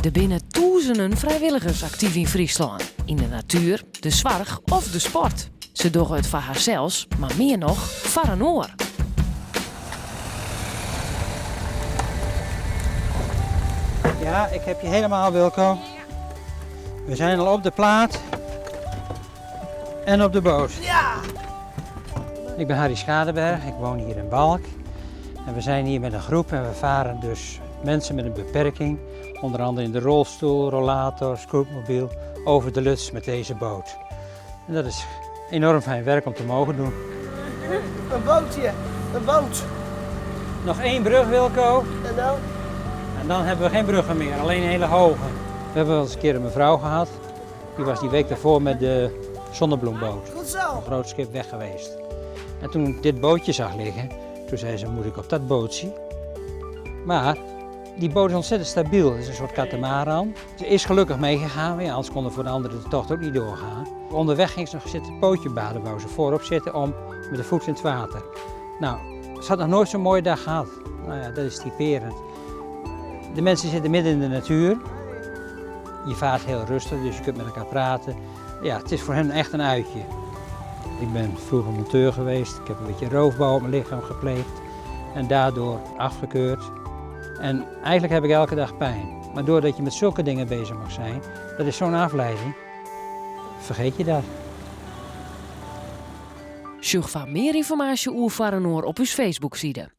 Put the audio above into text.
Er binnen duizenden vrijwilligers actief in Friesland. In de natuur, de zorg of de sport. Ze doen het voor haarzelfs, maar meer nog voor een oor. Ja, ik heb je helemaal, Wilco. We zijn al op de plaat en op de boot. Ja! Ik ben Harry Schadeberg, ik woon hier in Balk. En we zijn hier met een groep en we varen dus mensen met een beperking, onder andere in de rolstoel, rollator, scootmobiel, over de Luts met deze boot. En dat is enorm fijn werk om te mogen doen. Een bootje, een boot. Nog één brug, Wilco. En dan? En dan hebben we geen bruggen meer, alleen hele hoge. We hebben wel eens een keer een mevrouw gehad. Die was die week daarvoor met de zonnebloemboot. Goed Een zo. groot schip weg geweest. En toen ik dit bootje zag liggen, toen zei ze, moet ik op dat bootje? Maar die boot is ontzettend stabiel. Het is een soort katamaran. Ze is gelukkig meegegaan, ja, anders kon er voor de anderen de tocht ook niet doorgaan. Onderweg ging ze nog zitten pootje baden, wou ze voorop zitten om met de voet in het water. Nou, ze had nog nooit zo'n mooie dag gehad. Nou ja, dat is typerend. De mensen zitten midden in de natuur. Je vaart heel rustig, dus je kunt met elkaar praten. Ja, het is voor hen echt een uitje. Ik ben vroeger monteur geweest. Ik heb een beetje roofbouw op mijn lichaam gepleegd. En daardoor afgekeurd. En eigenlijk heb ik elke dag pijn. Maar doordat je met zulke dingen bezig mag zijn, dat is zo'n afleiding. Vergeet je dat. Zoek van meer informatie over Varenoor op uw Facebook-site.